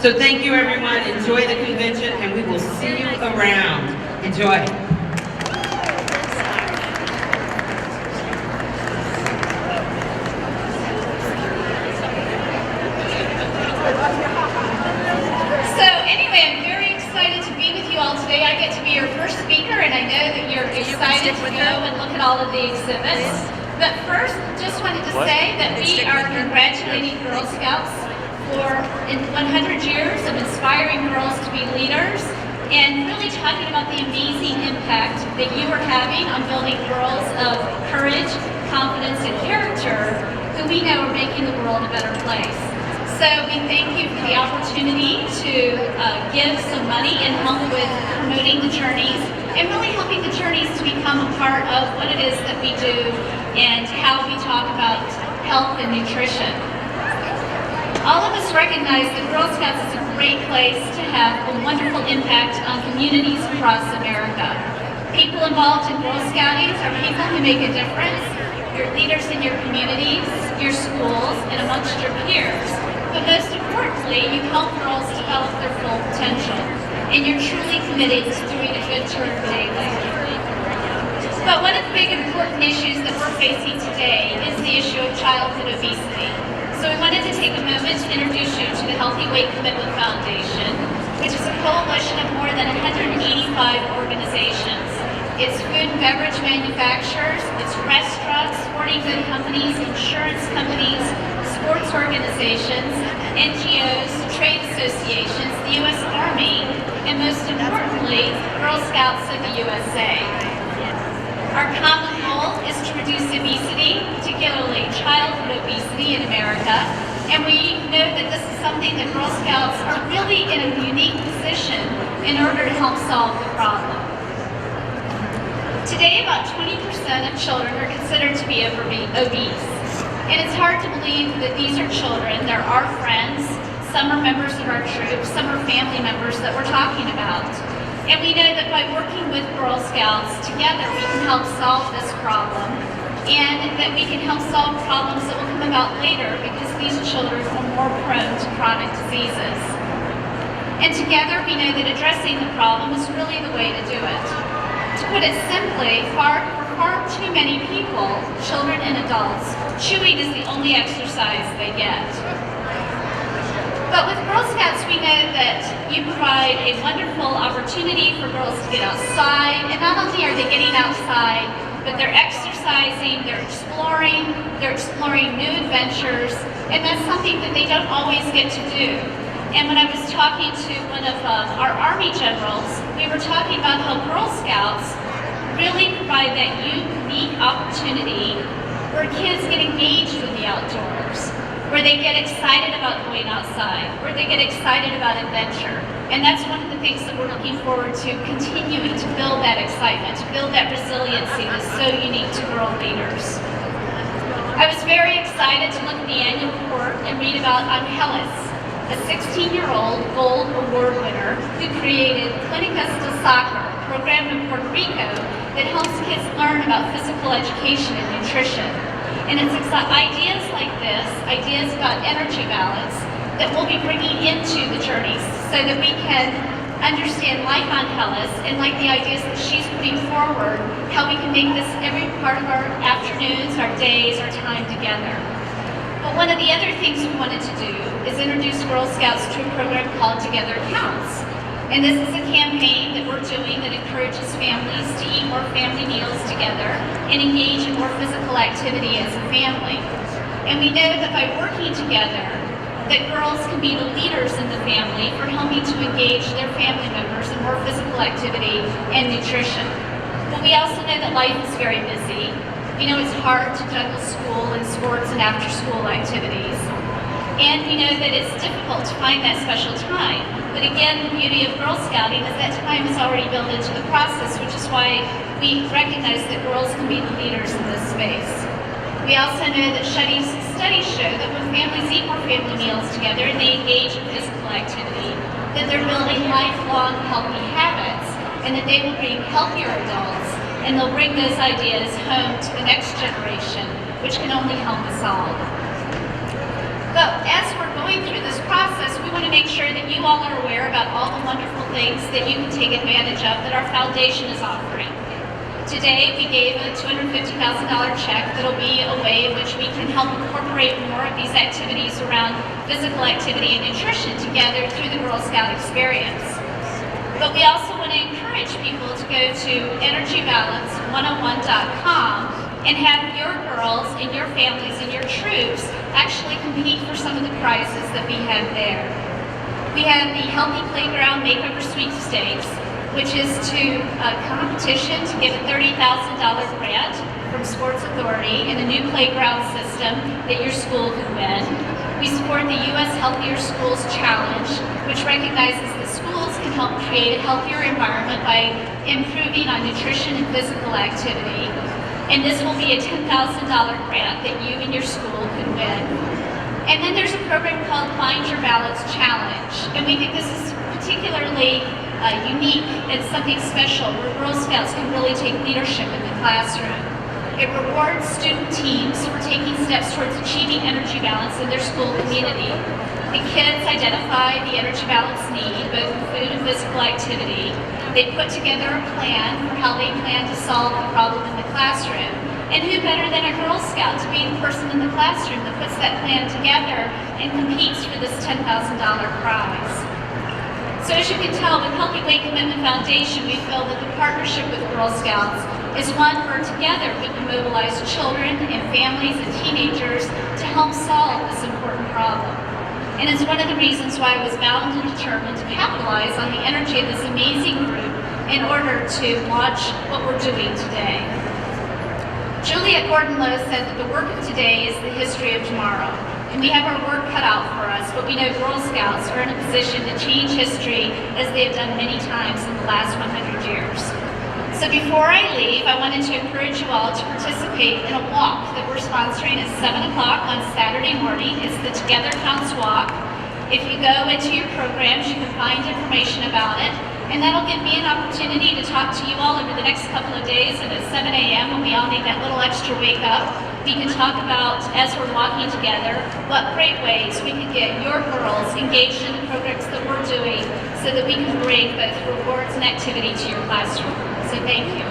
So thank you, everyone. Enjoy the convention, and we will see you around. Enjoy. So anyway, I'm very excited to be with you all today. I get to be your first speaker, and I know that you're excited to go and look at all of the exhibits. But first, just wanted to say that we are congratulating Girl Scouts for 100 years of inspiring girls to be leaders and really talking about the amazing impact that you are having on building girls of courage, confidence, and character who we know are making the world a better place. So we thank you for the opportunity to give some money and help with promoting the journeys and really helping the journeys to become a part of what it is that we do and how we talk about health and nutrition. All of us recognize that Girl Scouts is a great place to have a wonderful impact on communities across America. People involved in Girl Scouting are people who make a difference. You're leaders in your communities, your schools, and amongst your peers. But most importantly, you help girls develop their full potential, and you're truly committed to doing a good turn daily. But one of the big important issues that we're facing today is the issue of childhood obesity. So we wanted to take a moment to introduce you to the Healthy Weight Commitment Foundation, which is a coalition of more than 185 organizations. It's food and beverage manufacturers, it's restaurants, sporting good companies, insurance companies, sports organizations, NGOs, trade associations, the U.S. Army, and most importantly, Girl Scouts of the USA. Our common goal is to reduce obesity, particularly childhood obesity in America, and we know that this is something that Girl Scouts are really in a unique position in order to help solve the problem. Today, about 20% of children are considered to be obese. And it's hard to believe that these are children, they're our friends, some are members of our troops, some are family members that we're talking about. And we know that by working with Girl Scouts together, we can help solve this problem, and that we can help solve problems that will come about later because these children are more prone to chronic diseases. And together, we know that addressing the problem is really the way to do it. To put it simply, for far too many people, children and adults, chewing is the only exercise they get. But with Girl Scouts, we know that you provide a wonderful opportunity for girls to get outside, and not only are they getting outside, but they're exercising, they're exploring new adventures, and that's something that they don't always get to do. And when I was talking to one of our Army generals, we were talking about how Girl Scouts really provide that unique opportunity where kids get engaged with the outdoors, where they get excited about going outside, where they get excited about adventure. And that's one of the things that we're looking forward to continuing to build that excitement, to build that resiliency that's so unique to girl leaders. I was very excited to look at the annual report and read about Angeles, a 16-year-old gold award winner who created Clinicas de Soccer, a program in Puerto Rico that helps kids learn about physical education and nutrition. And it's ideas like this, ideas about energy balance, that we'll be bringing into the journeys so that we can understand, like Angeles, and like the ideas that she's putting forward, how we can make this every part of our afternoons, our days, our time together. But one of the other things we wanted to do is introduce Girl Scouts to a program called Together Counts. And this is a campaign that we're doing that encourages families to eat more family meals together and engage in more physical activity as a family. And we know that by working together, that girls can be the leaders in the family for helping to engage their family members in more physical activity and nutrition. But we also know that life is very busy. We know it's hard to juggle school and sports and after-school activities. And we know that it's difficult to find that special time. But again, the beauty of Girl Scouting is that time is already built into the process, which is why we recognize that girls can be the leaders in this space. We also know that studies show that when families eat more family meals together and they engage in physical activity, that they're building lifelong healthy habits, and that they will bring healthier adults, and they'll bring those ideas home to the next generation, which can only help us all. But as we're going through this process, we want to make sure that you all are aware about all the wonderful things that you can take advantage of that our foundation is offering. Today, we gave a $250,000 check that'll be a way in which we can help incorporate more of these activities around physical activity and nutrition together through the Girl Scout experience. But we also want to encourage people to go to energybalance101.com and have your girls and your families and your troops actually compete for some of the prizes that we have there. We have the Healthy Playground Makeover Sweepstakes, which is a competition to get a $30,000 grant from Sports Authority in a new playground system that your school could win. We support the U.S. Healthier Schools Challenge, which recognizes that schools can help create a healthier environment by improving on nutrition and physical activity. And this will be a $10,000 grant that you and your school could win. And then there's a program called Find Your Balance Challenge. And we think this is particularly unique and something special where Girl Scouts can really take leadership in the classroom. It rewards student teams for taking steps towards achieving energy balance in their school community. The kids identify the energy balance need, both in food and physical activity. They put together a plan for how they plan to solve the problem in the classroom. And who better than a Girl Scout to be the person in the classroom that puts that plan together and competes for this $10,000 prize. So as you can tell, with Healthy Weight Commitment Foundation, we feel that the partnership with Girl Scouts is one where together we can mobilize children and families and teenagers to help solve this important problem. And it's one of the reasons why I was bound and determined to capitalize on the energy of this amazing group in order to launch what we're doing today. Juliet Gordon-Lowe said that the work of today is the history of tomorrow. And we have our work cut out for us, but we know Girl Scouts are in a position to change history as they have done many times in the last 100 years. So before I leave, I wanted to encourage you all to participate in a walk that we're sponsoring at 7 o'clock on Saturday morning. It's the Together Counts Walk. If you go into your programs, you can find information about it. And that'll give me an opportunity to talk to you all over the next couple of days. And at 7 a.m. when we all need that little extra wake up, we can talk about, as we're walking together, what great ways we can get your girls engaged in the programs that we're doing so that we can bring both rewards and activity to your classroom. So thank you.